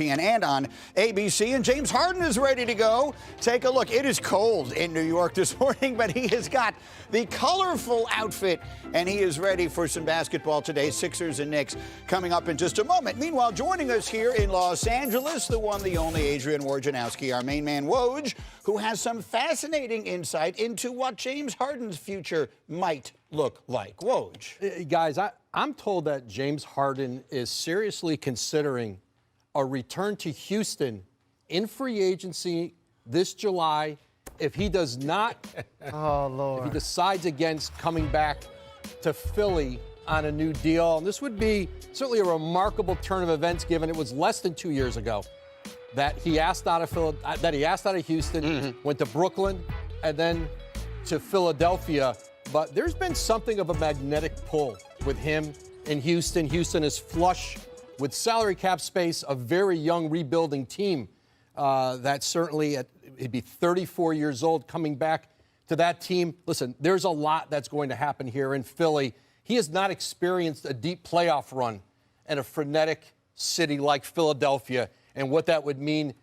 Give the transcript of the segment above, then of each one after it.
And on ABC, and James Harden is ready to go. Take a look. It is cold in New York this morning, but he has got the colorful outfit, and he is ready for some basketball today. Sixers and Knicks coming up in just a moment. Meanwhile, joining us here in Los Angeles, the one, the only Adrian Wojnarowski, our main man Woj, who has some fascinating insight into what James Harden's future might look like. Woj. Guys, I'm told that James Harden is seriously considering a return to Houston in free agency this July if he does not, if he decides against coming back to Philly on a new deal. And this would be certainly a remarkable turn of events, given it was less than 2 years ago that he asked out of Houston, went to Brooklyn, and then to Philadelphia. But there's been something of a magnetic pull with him in Houston. Houston is flush with salary cap space, a very young rebuilding team that certainly, he'd be 34 years old coming back to that team. Listen, there's a lot that's going to happen here in Philly. He has not experienced a deep playoff run in a frenetic city like Philadelphia and what that would mean,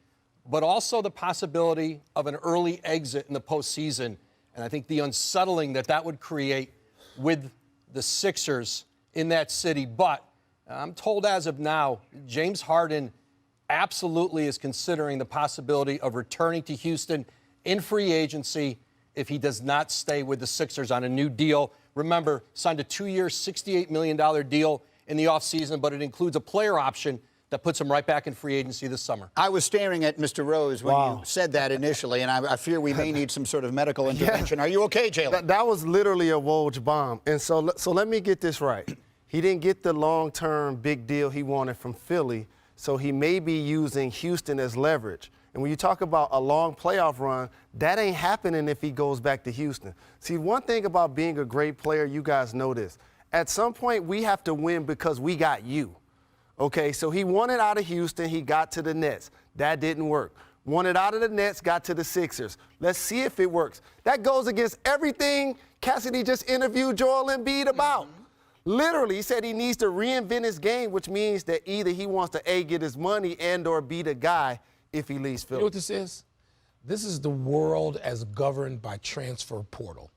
but also the possibility of an early exit in the postseason. And I think the unsettling that would create with the Sixers in that city. But I'm told as of now, James Harden absolutely is considering the possibility of returning to Houston in free agency if he does not stay with the Sixers on a new deal. Remember, signed a 2-year, $68 million deal in the offseason, but it includes a player option that puts him right back in free agency this summer. I was staring at Mr. Rose when you said that initially, and I fear we may need some sort of medical intervention. Are you okay, Jalen? That was literally a Woj bomb. And so let me get this right. He didn't get the long-term big deal he wanted from Philly, so he may be using Houston as leverage. And when you talk about a long playoff run, that ain't happening if he goes back to Houston. See, one thing about being a great player, you guys know this. At some point, we have to win because we got you. Okay, so he wanted out of Houston, he got to the Nets. That didn't work. Wanted out of the Nets, got to the Sixers. Let's see if it works. That goes against everything Cassidy just interviewed Joel Embiid about. Literally, he said he needs to reinvent his game, which means that either he wants to, A, get his money and or be the guy if he leaves Philly. You know what this is? This is the world as governed by transfer portal.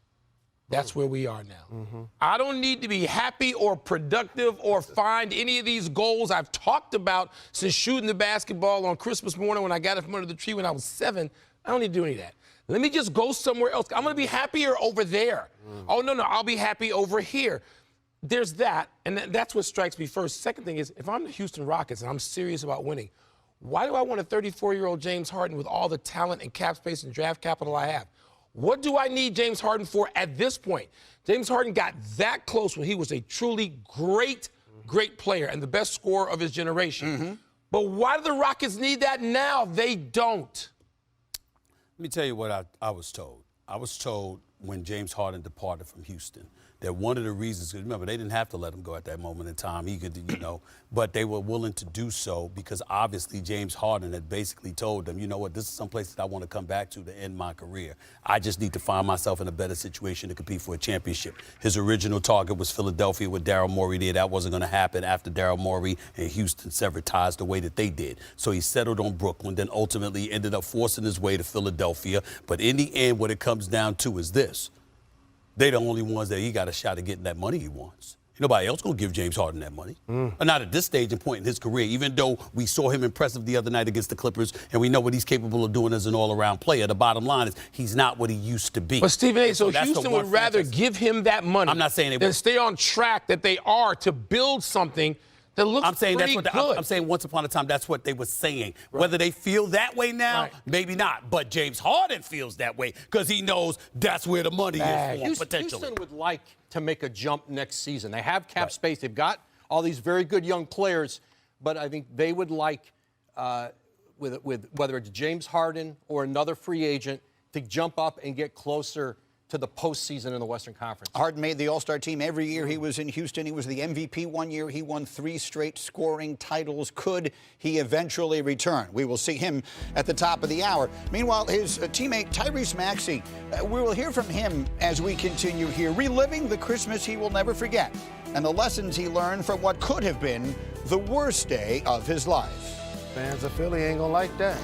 That's where we are now. I don't need to be happy or productive or find any of these goals I've talked about since shooting the basketball on Christmas morning when I got it from under the tree when I was 7. I don't need to do any of that. Let me just go somewhere else. I'm going to be happier over there. Oh, no, I'll be happy over here. There's that, and that's what strikes me first. Second thing is, if I'm the Houston Rockets and I'm serious about winning, why do I want a 34-year-old James Harden with all the talent and cap space and draft capital I have? What do I need James Harden for at this point? James Harden got that close when he was a truly great player and the best scorer of his generation. But why do the Rockets need that now? They don't. Let me tell you what I was told. I was told when James Harden departed from Houston that one of the reasons, because remember, they didn't have to let him go at that moment in time. He could, but they were willing to do so because obviously James Harden had basically told them, you know what, this is some place that I want to come back to end my career. I just need to find myself in a better situation to compete for a championship. His original target was Philadelphia with Daryl Morey there. That wasn't going to happen after Daryl Morey and Houston severed ties the way that they did. So he settled on Brooklyn, then ultimately ended up forcing his way to Philadelphia. But in the end, what it comes down to is this. They're the only ones that he got a shot at getting that money he wants. Nobody else going to give James Harden that money. Not at this stage and point in his career, even though we saw him impressive the other night against the Clippers and we know what he's capable of doing as an all-around player. The bottom line is he's not what he used to be. But, Stephen A., so Houston would rather give him that money I'm not saying they than would. stay on track that they are to build something that looks pretty good. I'm saying once upon a time, that's what they were saying. Right. Whether they feel that way now, maybe not. But James Harden feels that way because he knows that's where the money is for him, potentially. Houston would like to make a jump next season. They have cap space. They've got all these very good young players. But I think they would like, with whether it's James Harden or another free agent, to jump up and get closer to the postseason in the Western Conference. Harden made the All-Star team every year he was in Houston. He was the MVP one year. He won 3 straight scoring titles. Could he eventually return? We will see him at the top of the hour. Meanwhile, his teammate Tyrese Maxey, we will hear from him as we continue here, reliving the Christmas he will never forget and the lessons he learned from what could have been the worst day of his life. Fans of Philly ain't gonna like that.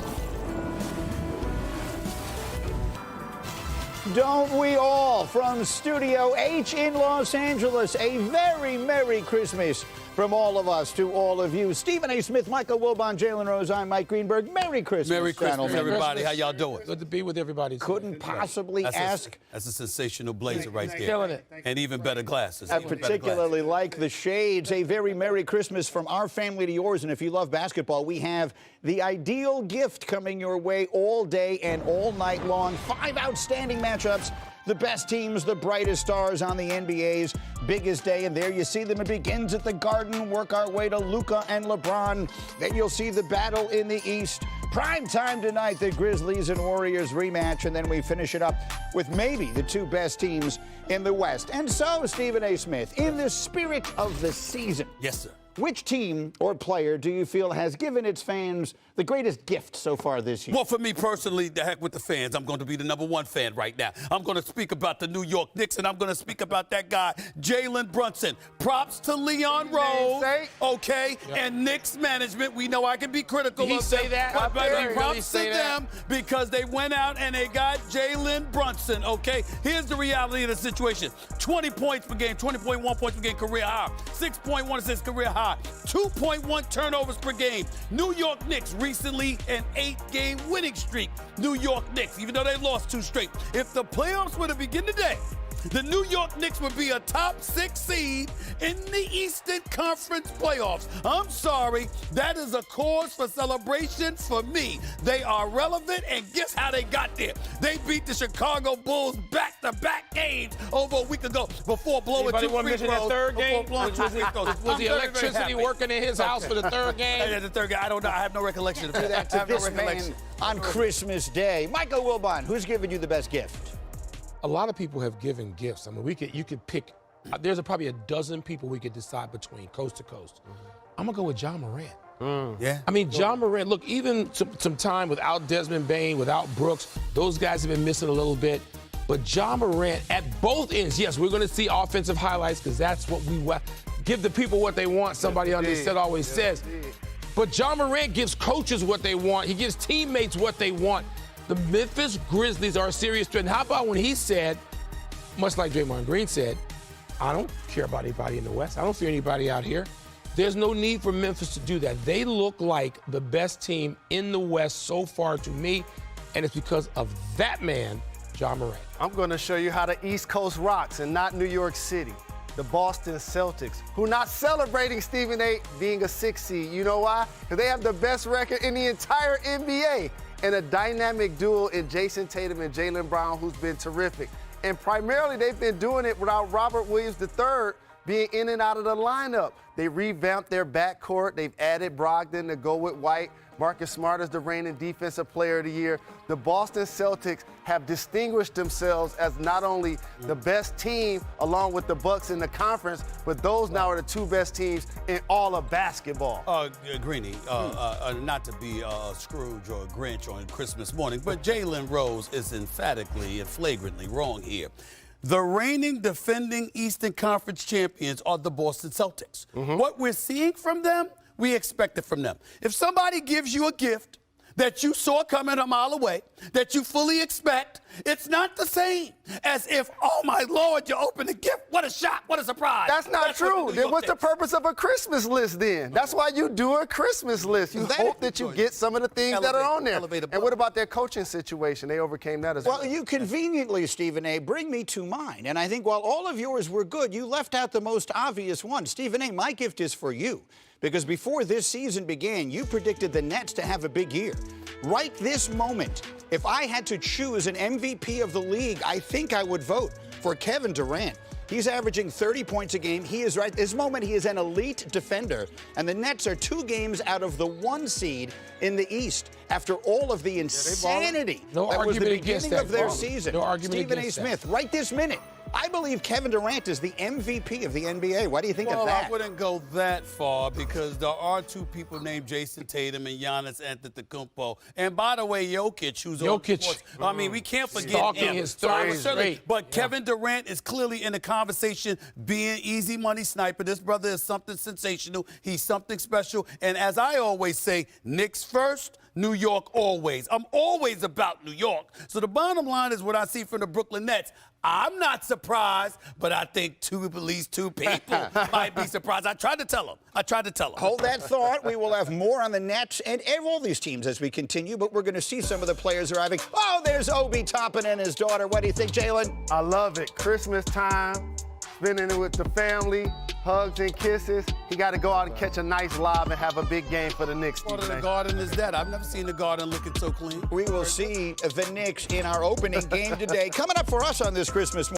Don't we all? From Studio H in Los Angeles, a very Merry Christmas from all of us to all of you. Stephen A. Smith, Michael Wilbon, Jalen Rose, I'm Mike Greenberg. Merry Christmas, Merry Christmas, gentlemen. everybody. How y'all doing? Good to be with everybody. Couldn't possibly ask. That's a sensational blazer right there. Killing it. And even better glasses. I Even better particularly glasses. like the shades. A very Merry Christmas from our family to yours. And if you love basketball, we have the ideal gift coming your way all day and all night long. 5 outstanding matchups. The best teams, the brightest stars on the NBA's biggest day. And there you see them. It begins at the Garden. Work our way to Luka and LeBron. Then you'll see the battle in the East. Prime time tonight, the Grizzlies and Warriors rematch. And then we finish it up with maybe the 2 best teams in the West. And so, Stephen A. Smith, in the spirit of the season. Yes, sir. Which team or player do you feel has given its fans the greatest gift so far this year? Well, for me personally, the heck with the fans. I'm going to be the #1 fan right now. I'm going to speak about the New York Knicks, and I'm going to speak about that guy, Jalen Brunson. Props to Leon Rose, okay, and Knicks management. We know I can be critical Did he of say them, that? but Did he really props to say that? them because they went out and they got Jalen Brunson, okay? Here's the reality of the situation. 20 points per game, 20.1 points per game, career high. 6.1 assists, career high. 2.1 turnovers per game. New York Knicks recently an 8-game winning streak. New York Knicks, even though they lost 2 straight. If the playoffs were to begin today, the New York Knicks would be a top 6 seed in the Eastern Conference playoffs. I'm sorry, that is a cause for celebration for me. They are relevant, and guess how they got there? They beat the Chicago Bulls back-to-back games over a week ago before blowing Anybody 2 want to free mention throws. that third game? Was Was the electricity working in his house for the third game? Yeah, the third game. I don't know. I have no recollection of that. To this man on Christmas Day. Michael Wilbon, who's given you the best gift? A lot of people have given gifts. I mean, you could pick. There's probably a dozen people we could decide between coast to coast. I'm gonna go with John Morant. Yeah. I mean, John Morant. Look, even some time without Desmond Bane, without Brooks, those guys have been missing a little bit. But John Morant at both ends. Yes, we're gonna see offensive highlights because that's what we give the people what they want. Somebody on this set always says. But John Morant gives coaches what they want. He gives teammates what they want. The Memphis Grizzlies are a serious threat. And how about when he said, much like Draymond Green said, I don't care about anybody in the West. I don't fear anybody out here. There's no need for Memphis to do that. They look like the best team in the West so far to me, and it's because of that man, John Morant. I'm going to show you how the East Coast rocks and not New York City. The Boston Celtics, who not celebrating Stephen A. being a 6 seed. You know why? Because they have the best record in the entire NBA. And a dynamic duo in Jason Tatum and Jaylen Brown, who's been terrific. And primarily, they've been doing it without Robert Williams III being in and out of the lineup. They revamped their backcourt. They've added Brogdon to go with White. Marcus Smart is the reigning defensive player of the year. The Boston Celtics have distinguished themselves as not only the best team along with the Bucks in the conference, but those now are the 2 best teams in all of basketball. Greenie, not to be a Scrooge or a Grinch on Christmas morning, but Jalen Rose is emphatically and flagrantly wrong here. The reigning defending Eastern Conference champions are the Boston Celtics. What we're seeing from them, we expect it from them. If somebody gives you a gift that you saw coming a mile away, that you fully expect, it's not the same as if, oh my Lord, you opened a gift. What a shock, what a surprise. That's not true. Then what's the purpose of a Christmas list then? That's why you do a Christmas list. You hope that you get some of the things that are on there. And what about their coaching situation? They overcame that as well. Well, you conveniently, Stephen A., bring me to mine. And I think while all of yours were good, you left out the most obvious one. Stephen A., my gift is for you. Because before this season began, you predicted the Nets to have a big year. Right this moment, if I had to choose an MVP of the league, I think I would vote for Kevin Durant. He's averaging 30 points a game. He is right. This moment, he is an elite defender. And the Nets are 2 games out of the 1 seed in the East after all of the insanity No that was the argument against beginning that, of their Paul. season. No argument Stephen A. against that. Smith, right this minute, I believe Kevin Durant is the MVP of the NBA. What do you think of that? I wouldn't go that far because there are two people named Jason Tatum and Giannis Antetokounmpo. And by the way, Jokic, who's on the court. I mean, we can't forget Stalking him. his So I threes, would certainly- great. But Kevin Durant is clearly in the conversation, being easy money sniper. This brother is something sensational. He's something special. And as I always say, Knicks first, New York always. I'm always about New York. So the bottom line is what I see from the Brooklyn Nets. I'm not surprised, but I think at least two people might be surprised. I tried to tell them. Hold that thought. We will have more on the Nets and all these teams as we continue, but we're going to see some of the players arriving. Oh, there's Obi Toppin and his daughter. What do you think, Jalen? I love it. Christmas time, spending it with the family, hugs and kisses. He got to go out and catch a nice lob and have a big game for the Knicks. What the Garden is that? I've never seen the Garden looking so clean. We will see the Knicks in our opening game today. Coming up for us on this Christmas morning.